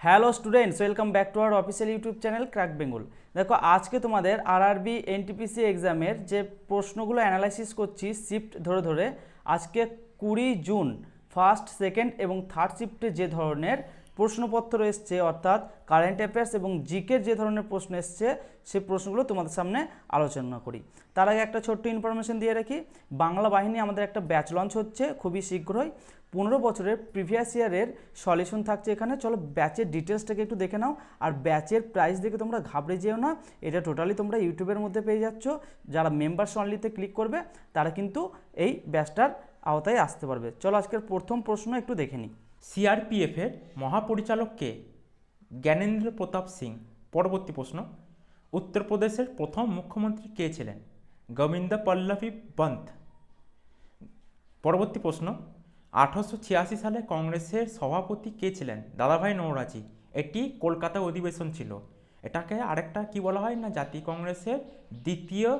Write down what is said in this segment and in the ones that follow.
Hello students, welcome back to our official YouTube channel crack Bengal. দেখো, আজকে তোমাদের RRB NTPC এক্সামের যে প্রশ্নগুলো অ্যানালাইসিস করছি শিফট ধরে ধরে, আজকে 20 জুন ফার্স্ট, সেকেন্ড এবং থার্ড শিফটে যে ধরনের প্রশ্নপত্র এসছে, অর্থাৎ কারেন্ট অ্যাফেয়ার্স এবং জিকের যে ধরনের প্রশ্ন এসছে, সেই প্রশ্নগুলো তোমাদের সামনে আলোচনা করি। তার আগে একটা ছোট্ট ইনফরমেশন দিয়ে রাখি, বাংলা বাহিনী আমাদের একটা ব্যাচ লঞ্চ হচ্ছে খুবই শীঘ্রই। 15 বছরের প্রিভিয়াস ইয়ারের সলিউশন থাকছে এখানে। চলো ব্যাচের ডিটেলসটাকে একটু দেখে নাও। আর ব্যাচের প্রাইস দেখে তোমরা ঘাবড়ে যেও না, এটা টোটালি তোমরা ইউটিউবের মধ্যে পেয়ে যাচ্ছ। যারা মেম্বার্স অনলিতে ক্লিক করবে তারা কিন্তু এই ব্যাচটার আওতায় আসতে পারবে। চলো আজকের প্রথম প্রশ্ন একটু দেখে নিই। সিআরপিএফের মহাপরিচালক কে? জ্ঞানেন্দ্র প্রতাপ সিং। পরবর্তী প্রশ্ন, উত্তরপ্রদেশের প্রথম মুখ্যমন্ত্রী কে ছিলেন? গোবিন্দ পল্লভী পন্ত। পরবর্তী প্রশ্ন, 1886 সালে কংগ্রেসের সভাপতি কে ছিলেন? দাদাভাই নওরোজি। এটি কলকাতা অধিবেশন ছিল। এটাকে আরেকটা কি বলা হয় না, জাতীয় কংগ্রেসের দ্বিতীয়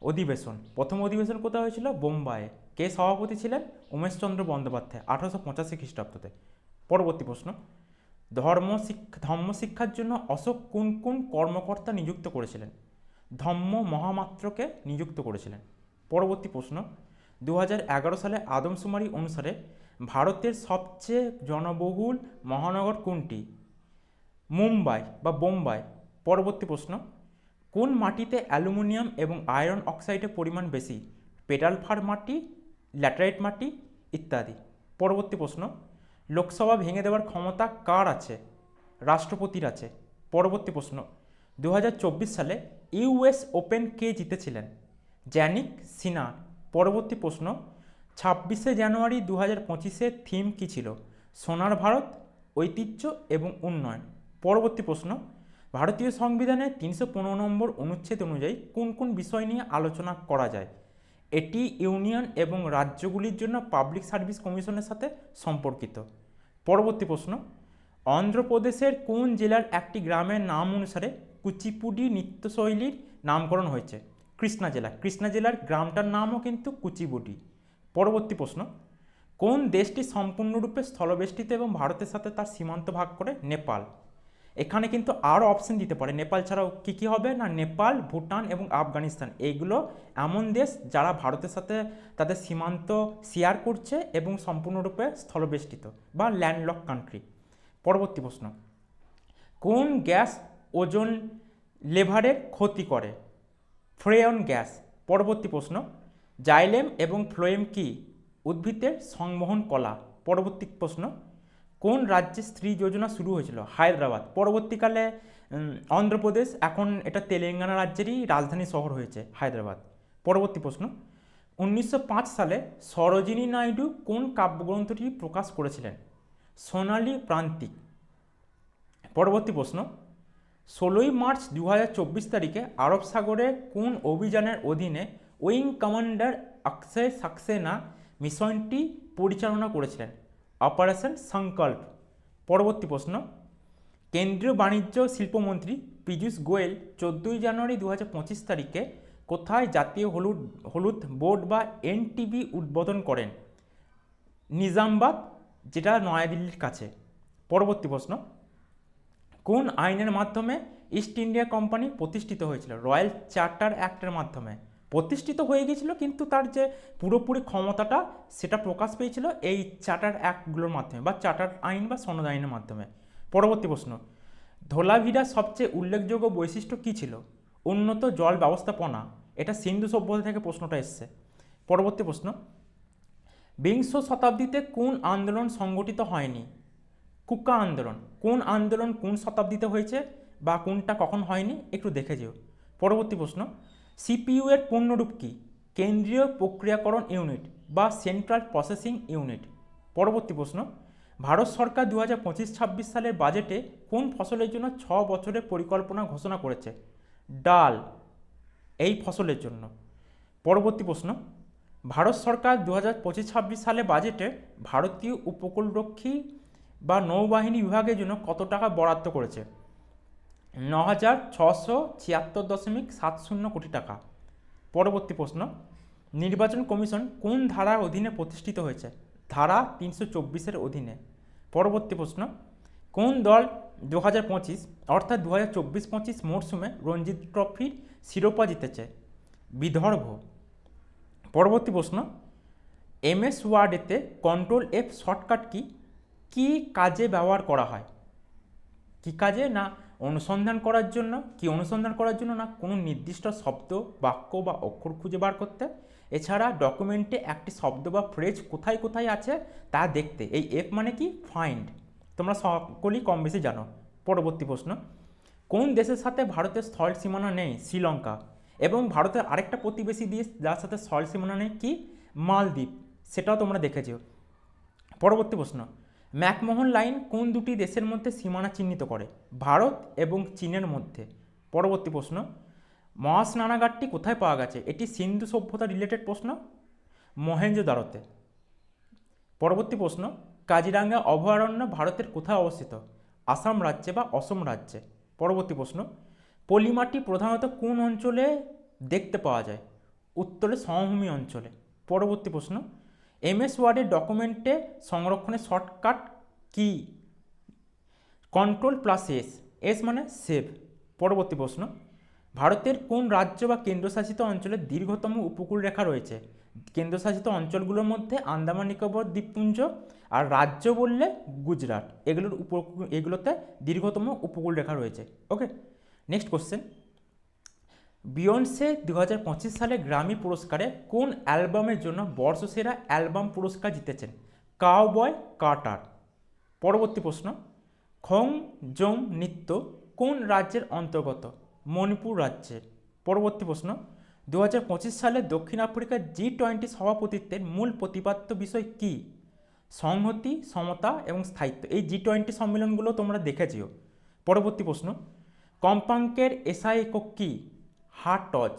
অধিবেশন। প্রথম অধিবেশন কোথায় হয়েছিল? বোম্বাইয়ে। কে সভাপতি ছিলেন? উমেশচন্দ্র বন্দ্যোপাধ্যায়, 1885 খ্রিস্টাব্দে। পরবর্তী প্রশ্ন, ধর্ম শিক্ষার জন্য অশোক কোন কোন কর্মকর্তা নিযুক্ত করেছিলেন? ধম্ম মহামাত্রকে নিযুক্ত করেছিলেন। পরবর্তী প্রশ্ন, 2011 সালে আদমশুমারি অনুসারে ভারতের সবচেয়ে জনবহুল মহানগর কোনটি? মুম্বাই বা বোম্বাই। পরবর্তী প্রশ্ন, কোন মাটিতে অ্যালুমিনিয়াম এবং আয়রন অক্সাইডের পরিমাণ বেশি? পেডালফার মাটি, ল্যাটেরাইট মাটি ইত্যাদি। পরবর্তী প্রশ্ন, লোকসভা ভেঙে দেওয়ার ক্ষমতা কার আছে? রাষ্ট্রপতির আছে। পরবর্তী প্রশ্ন, 2024 সালে ইউএস ওপেন কে জিতেছিলেন? জ্যানিক সিনা। পরবর্তী প্রশ্ন, 26 জানুয়ারি 2025-এর থিম কী ছিল? সোনার ভারত, ঐতিহ্য এবং উন্নয়ন। পরবর্তী প্রশ্ন, ভারতীয় সংবিধানের 315 নম্বর অনুচ্ছেদ অনুযায়ী কোন কোন বিষয় নিয়ে আলোচনা করা যায়? এটি ইউনিয়ন এবং রাজ্যগুলির জন্য পাবলিক সার্ভিস কমিশনের সাথে সম্পর্কিত। পরবর্তী প্রশ্ন, অন্ধ্রপ্রদেশের কোন জেলার একটি গ্রামের নাম অনুসারে কুচিপুডি নৃত্যশৈলীর নামকরণ হয়েছে? কৃষ্ণা জেলা। কৃষ্ণা জেলার গ্রামটার নামও কিন্তু কুচিপুডি। পরবর্তী প্রশ্ন, কোন দেশটি সম্পূর্ণরূপে স্থলবেষ্টিত এবং ভারতের সাথে তার সীমান্ত ভাগ করে? নেপাল। এখানে কিন্তু আরও অপশন দিতে পারে, নেপাল ছাড়াও কী কী হবে না, নেপাল, ভুটান এবং আফগানিস্তান, এইগুলো এমন দেশ যারা ভারতের সাথে তাদের সীমান্ত শেয়ার করছে এবং সম্পূর্ণরূপে স্থলবেষ্টিত বা ল্যান্ডলক কান্ট্রি। পরবর্তী প্রশ্ন, কোন গ্যাস ওজোন লেয়ারের ক্ষতি করে? Freon gas. পরবর্তী প্রশ্ন, জাইলেম এবং ফ্লোয়েম কি? উদ্ভিদের সংবহন কলা। পরবর্তী প্রশ্ন, কোন রাজ্যে স্ত্রী যোজনা শুরু হয়েছিল? হায়দ্রাবাদ। পরবর্তীকালে অন্ধ্রপ্রদেশ, এখন এটা তেলেঙ্গানা রাজ্যেরই রাজধানী শহর হয়েছে হায়দ্রাবাদ। পরবর্তী প্রশ্ন, 1905 সালে সরোজিনী নাইডু কোন কাব্যগ্রন্থটি প্রকাশ করেছিলেন? সোনালী প্রান্তিক। পরবর্তী প্রশ্ন, 16 মার্চ 2024 তারিখে আরব সাগরে কোন অভিযানের অধীনে উইং কমান্ডার অক্ষয় সাক্সেনা মিশনটি পরিচালনা করেছিলেন? অপারেশন সংকল্প। পরবর্তী প্রশ্ন, কেন্দ্রীয় বাণিজ্য শিল্পমন্ত্রী পীযূষ গোয়েল 14 জানুয়ারি 2025 তারিখে কোথায় জাতীয় হলুদ বোর্ড বা এনটিবি উদ্বোধন করেন? নিজামবাদ, যেটা নয়াদিল্লির কাছে। পরবর্তী প্রশ্ন, কোন আইনের মাধ্যমে ইস্ট ইন্ডিয়া কোম্পানি প্রতিষ্ঠিত হয়েছিল? রয়্যাল চার্টার অ্যাক্টের মাধ্যমে প্রতিষ্ঠিত হয়ে গিয়েছিল, কিন্তু তার যে পুরোপুরি ক্ষমতাটা সেটা প্রকাশ পেয়েছিল এই চার্টার অ্যাক্টগুলোর মাধ্যমে বা চার্টার আইন বা সনদ আইনের মাধ্যমে। পরবর্তী প্রশ্ন, ধোলাভিরার সবচেয়ে উল্লেখযোগ্য বৈশিষ্ট্য কী ছিল? উন্নত জল ব্যবস্থাপনা। এটা সিন্ধু সভ্যতা থেকে প্রশ্নটা এসছে। পরবর্তী প্রশ্ন, বিংশ শতাব্দীতে কোন আন্দোলন সংগঠিত হয়নি? কুকা আন্দোলন। কোন আন্দোলন কোন শতাব্দীতে হয়েছে বা কোনটা কখন হয়নি একটু দেখে যেও। পরবর্তী প্রশ্ন, সিপিইউ এর পূর্ণরূপ কী? কেন্দ্রীয় প্রক্রিয়াকরণ ইউনিট বা সেন্ট্রাল প্রসেসিং ইউনিট। পরবর্তী প্রশ্ন, ভারত সরকার 2025-26 সালের বাজেটে কোন ফসলের জন্য 6 বছরের পরিকল্পনা ঘোষণা করেছে? ডাল, এই ফসলের জন্য। পরবর্তী প্রশ্ন, ভারত সরকার 2025-26 সালে বাজেটে ভারতীয় উপকূলরক্ষী বা নৌবাহিনী বিভাগের জন্য কত টাকা বরাদ্দ করেছে? 9,676.70 কোটি টাকা। পরবর্তী প্রশ্ন, নির্বাচন কমিশন কোন ধারার অধীনে প্রতিষ্ঠিত হয়েছে? ধারা 324-এর অধীনে। পরবর্তী প্রশ্ন, কোন দল 2025 অর্থাৎ 2024-25 মরশুমে রঞ্জি ট্রফির শিরোপা জিতেছে বিদর্ভ। পরবর্তী প্রশ্ন, MS ওয়ার্ডেতে control F shortcut key কাজে ব্যবহার করা হয়? কি কাজে? না অনুসন্ধান করার জন্য। কি অনুসন্ধান করার জন্য? না কোনো নির্দিষ্ট শব্দ, বাক্য বা অক্ষর খুঁজে বার করতে। এছাড়া ডকুমেন্টে একটি শব্দ বা ফ্রেজ কোথায় কোথায় আছে তা দেখতে। এই এফ মানে কি? ফাইন্ড। তোমরা সকলেই কম বেশি জানো। পরবর্তী প্রশ্ন, কোন দেশের সাথে ভারতের স্থল সীমানা নেই? শ্রীলঙ্কা। এবং ভারতের আরেকটা প্রতিবেশী দেশ যার সাথে স্থল সীমানা নেই কি? মালদ্বীপ। সেটাও তোমরা দেখেছো। পরবর্তী প্রশ্ন, ম্যাকমোহন লাইন কোন দুটি দেশের মধ্যে সীমানা চিহ্নিত করে? ভারত এবং চীনের মধ্যে। পরবর্তী প্রশ্ন, মহাস্নানাগারটি কোথায় পাওয়া গেছে? এটি সিন্ধু সভ্যতা রিলেটেড প্রশ্ন, মহেঞ্জোদারোতে। পরবর্তী প্রশ্ন, কাজিরাঙ্গা অভয়ারণ্য ভারতের কোথায় অবস্থিত? আসাম রাজ্যে বা অসম রাজ্যে। পরবর্তী প্রশ্ন, পলিমাটি প্রধানত কোন অঞ্চলে দেখতে পাওয়া যায়? উত্তরে সমভূমি অঞ্চলে। পরবর্তী প্রশ্ন, এমএস ওয়ার্ডের ডকুমেন্টে সংরক্ষণের শর্টকাট কি? কন্ট্রোল+S। এস মানে সেভ। পরবর্তী প্রশ্ন, ভারতের কোন রাজ্য বা কেন্দ্রশাসিত অঞ্চলের দীর্ঘতম উপকূল রেখা রয়েছে? কেন্দ্রশাসিত অঞ্চলগুলোর মধ্যে আন্দামান নিকোবর দ্বীপপুঞ্জ, আর রাজ্য বললে গুজরাট। এগুলোতে দীর্ঘতম উপকূল রেখা রয়েছে। ওকে, নেক্সট কোশ্চেন, বিয়ন্সে 2025 সালে গ্র্যামি পুরস্কারে কোন অ্যালবামের জন্য বর্ষসেরা অ্যালবাম পুরস্কার জিতেছেন? Cowboy Carter. পরবর্তী প্রশ্ন, খং জং নৃত্য কোন রাজ্যের অন্তর্গত? মণিপুর রাজ্যের। পরবর্তী প্রশ্ন, 2025 সালে দক্ষিণ আফ্রিকার G20 সভাপতিত্বের মূল প্রতিপাদ্য বিষয় কি? সংহতি, সমতা এবং স্থায়িত্ব। এই G20 সম্মেলনগুলো তোমরা দেখেছিও। পরবর্তী প্রশ্ন, কম্পাঙ্কের এসআই একক কি? হার্টজ।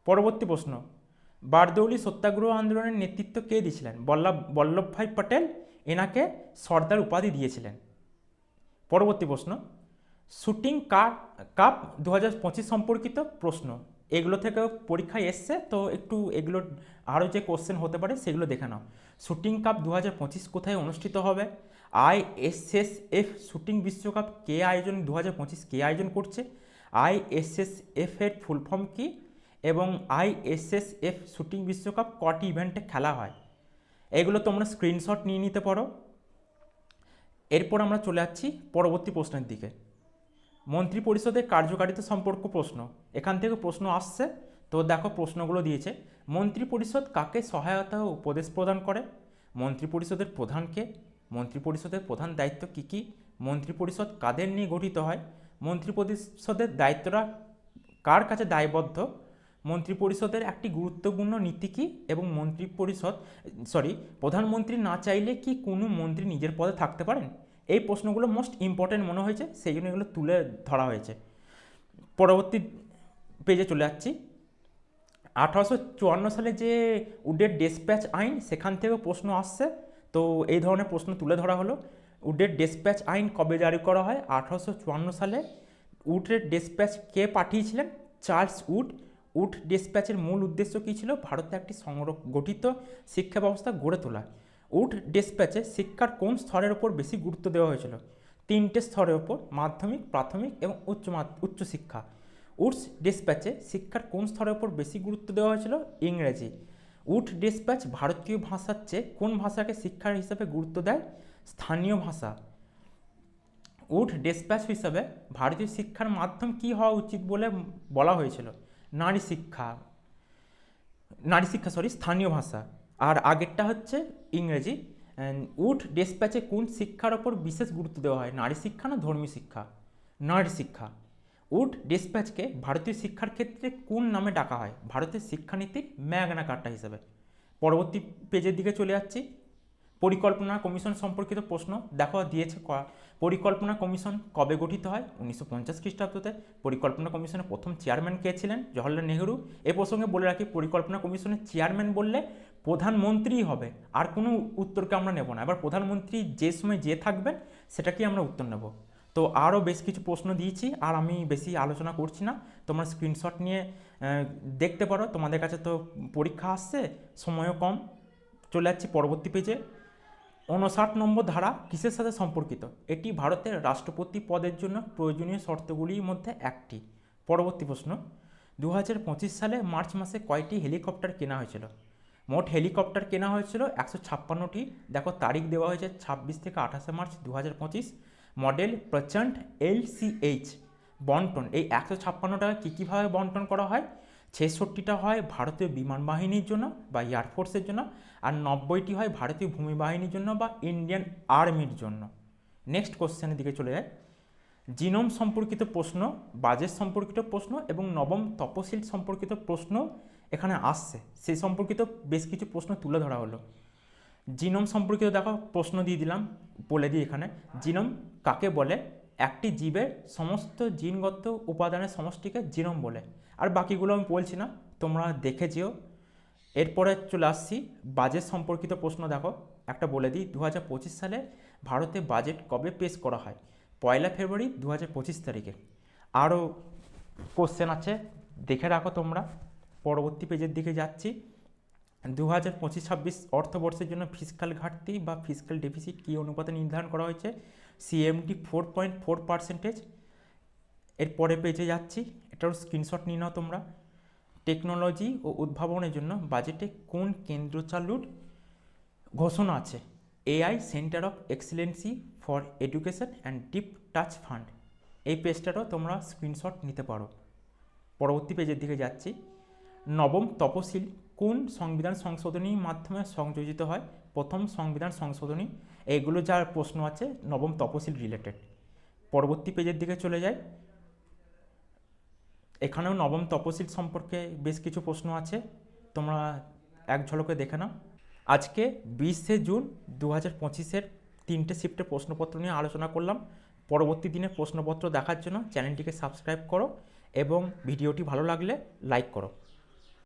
পরবর্তী প্রশ্ন, বারদৌলি সত্যাগ্রহ আন্দোলনের নেতৃত্ব কে দিয়েছিলেন? বল্লভভাই পটেল। এনাকে সর্দার উপাধি দিয়েছিলেন। পরবর্তী প্রশ্ন, শুটিং কাপ 2025 সম্পর্কিত প্রশ্ন। এগুলো থেকে পরীক্ষায় এসছে, তো একটু এগুলো আরও যে কোশ্চেন হতে পারে সেগুলো দেখে নাও। শুটিং কাপ 2025 কোথায় অনুষ্ঠিত হবে? আইএসএসএফ শুটিং বিশ্বকাপ কে আয়োজন 2025 কে আয়োজন করছে? আইএসএসএফ এর ফুল ফর্ম কি? এবং আইএসএসএফ শুটিং বিশ্বকাপ কটি ইভেন্টে খেলা হয়? এগুলো তোমরা স্ক্রিনশট নিয়ে নিতে পারো। এরপর আমরা চলে যাচ্ছি পরবর্তী প্রশ্নের দিকে। মন্ত্রী পরিষদের কার্যকারিতা সম্পর্ক প্রশ্ন। এখান থেকে প্রশ্ন আসছে, তো দেখো প্রশ্নগুলো দিয়েছে। মন্ত্রী পরিষদ কাকে সহায়তা ও উপদেশ প্রদান করে? মন্ত্রী পরিষদের প্রধানকে? মন্ত্রী পরিষদের প্রধান দায়িত্ব কী কী? মন্ত্রী পরিষদ কাদের নিয়ে গঠিত হয়? মন্ত্রী পরিষদের দায়িত্বরা কার কাছে দায়বদ্ধ? মন্ত্রী পরিষদের একটি গুরুত্বপূর্ণ নীতি কী? এবং প্রধানমন্ত্রী না চাইলে কি কোনো মন্ত্রী নিজের পদে থাকতে পারেন? এই প্রশ্নগুলো মোস্ট ইম্পর্টেন্ট মনে হয়েছে, সেই জন্য এগুলো তুলে ধরা হয়েছে। পরবর্তী পেজে চলে যাচ্ছি। 1854 সালে যে উডের ডেসপ্যাচ আইন, সেখান থেকেও প্রশ্ন আসছে, তো এই ধরনের প্রশ্ন তুলে ধরা হলো। উডের ডেসপ্যাচ আইন কবে জারি করা হয়? 1854 সালে। উডের ডেসপ্যাচ কে পাঠিয়েছিলেন? Charles would. উড ডেসপ্যাচের মূল উদ্দেশ্য কী ছিল? ভারতে একটি গঠিত শিক্ষা ব্যবস্থা গড়ে তোলা। উড ডেসপ্যাচে শিক্ষার কোন স্তরের ওপর বেশি গুরুত্ব দেওয়া হয়েছিল? 3টে স্তরের ওপর, মাধ্যমিক, প্রাথমিক এবং উচ্চশিক্ষা। উডস ডেসপ্যাচে শিক্ষার কোন স্তরের ওপর বেশি গুরুত্ব দেওয়া হয়েছিল? ইংরেজি। উড ডেসপ্যাচ ভারতীয় ভাষার চেয়ে কোন ভাষাকে শিক্ষার হিসাবে গুরুত্ব দেয়? স্থানীয় ভাষা। উড ডেসপ্যাচ হিসাবে ভারতীয় শিক্ষার মাধ্যম কি হওয়া উচিত বলে বলা হয়েছিল? স্থানীয় ভাষা। আর আগেরটা হচ্ছে ইংরেজি। উড ডেসপ্যাচে কোন শিক্ষার ওপর বিশেষ গুরুত্ব দেওয়া হয়? নারী শিক্ষা না ধর্মীয় শিক্ষা? নারী শিক্ষা। উড ডেসপ্যাচকে ভারতীয় শিক্ষার ক্ষেত্রে কোন নামে ডাকা হয়? ভারতের শিক্ষানীতির ম্যাগনা কার্টা হিসেবে। পরবর্তী পেজের দিকে চলে যাচ্ছি। পরিকল্পনা কমিশন সম্পর্কিত প্রশ্ন দেখো দিয়েছে। পরিকল্পনা কমিশন কবে গঠিত হয়? 1950 খ্রিস্টাব্দতে। পরিকল্পনা কমিশনের প্রথম চেয়ারম্যান কে ছিলেন? জওহরলাল নেহরু। এ প্রসঙ্গে বলে রাখি, পরিকল্পনা কমিশনের চেয়ারম্যান বললে প্রধানমন্ত্রীই হবে, আর কোনো উত্তরকে আমরা নেব না। এবার প্রধানমন্ত্রী যে সময় যে থাকবেন সেটাকেই আমরা উত্তর নেব। তো আরও বেশ কিছু প্রশ্ন দিয়েছি, আর আমি বেশি আলোচনা করছি না, তোমরা স্ক্রিনশট নিয়ে দেখতে পারো। তোমাদের কাছে তো পরীক্ষা আসছে, সময়ও কম। চলে যাচ্ছি পরবর্তী পেজে। 59 নম্বর ধারা কিসের সাথে সম্পর্কিত? এটি ভারতের রাষ্ট্রপতি পদের জন্য প্রয়োজনীয় শর্তগুলির মধ্যে একটি। পরবর্তী প্রশ্ন, 2025 সালে মার্চ মাসে কয়টি হেলিকপ্টার কেনা হয়েছিল? মোট হেলিকপ্টার কেনা হয়েছিল 156টি। দেখো তারিখ দেওয়া হয়েছে 26 থেকে 28 মার্চ 2025। মডেল প্রচণ্ড LCH। বন্টন এই 156টা কীভাবে বন্টন করা হয়? 66টা হয় ভারতীয় বিমান বাহিনীর জন্য বা এয়ারফোর্সের জন্য, আর 90টি হয় ভারতীয় ভূমি বাহিনীর জন্য বা ইন্ডিয়ান আর্মির জন্য। নেক্সট কোশ্চেনের দিকে চলে যায়। জিনোম সম্পর্কিত প্রশ্ন, বাজেট সম্পর্কিত প্রশ্ন এবং নবম তপশিল সম্পর্কিত প্রশ্ন এখানে আসছে, সেই সম্পর্কিত বেশ কিছু প্রশ্ন তুলে ধরা হলো। জিনোম সম্পর্কিত দেখো প্রশ্ন দিয়ে দিলাম, বলে দিই এখানে। জিনোম কাকে বলে? একটি জীবের সমস্ত জিনগত উপাদানের সমষ্টিকে জিনোম বলে। আর বাকিগুলো আমি বলছি না, তোমরা দেখে যেও। এরপরে চলে আসছি বাজেট সম্পর্কিত প্রশ্ন। দেখো একটা বলে দিই, 2025 সালে ভারতে বাজেট কবে পেশ করা হয়? 1 ফেব্রুয়ারি 2025 তারিখে। আরও কোশ্চেন আছে, দেখে রাখো তোমরা। পরবর্তী পেজের দিকে যাচ্ছি। 2025-26 অর্থবর্ষের জন্য ফিসক্যাল ঘাটতি বা ফিসক্যাল ডেফিসিট কী অনুপাতে নির্ধারণ করা হয়েছে? CMD 4.4%। এরপরে পেজে যাচ্ছি, এটারও স্ক্রিনশট নিয়ে নাও তোমরা। টেকনোলজি ও উদ্ভাবনের জন্য বাজেটে কোন কেন্দ্র চালুর ঘোষণা আছে? AI centre of Excellency for education and deep touch fund. এই পেজটারও তোমরা স্ক্রিনশট নিতে পারো। পরবর্তী পেজের দিকে যাচ্ছি। নবম তপশিল কোন সংবিধান সংশোধনীর মাধ্যমে সংযোজিত হয়? প্রথম সংবিধান সংশোধনী। এইগুলো যার প্রশ্ন আছে নবম তপশিল রিলেটেড। পরবর্তী পেজের দিকে চলে যায়। এখানেও নবম তপশিল সম্পর্কে বেশ কিছু প্রশ্ন আছে, তোমরা এক ঝলকে দেখে নাও। আজকে 20শে জুন 2025-এর 3টে শিফটের প্রশ্নপত্র নিয়ে আলোচনা করলাম। পরবর্তী দিনের প্রশ্নপত্র দেখার জন্য চ্যানেলটিকে সাবস্ক্রাইব করো এবং ভিডিওটি ভালো লাগলে লাইক করো।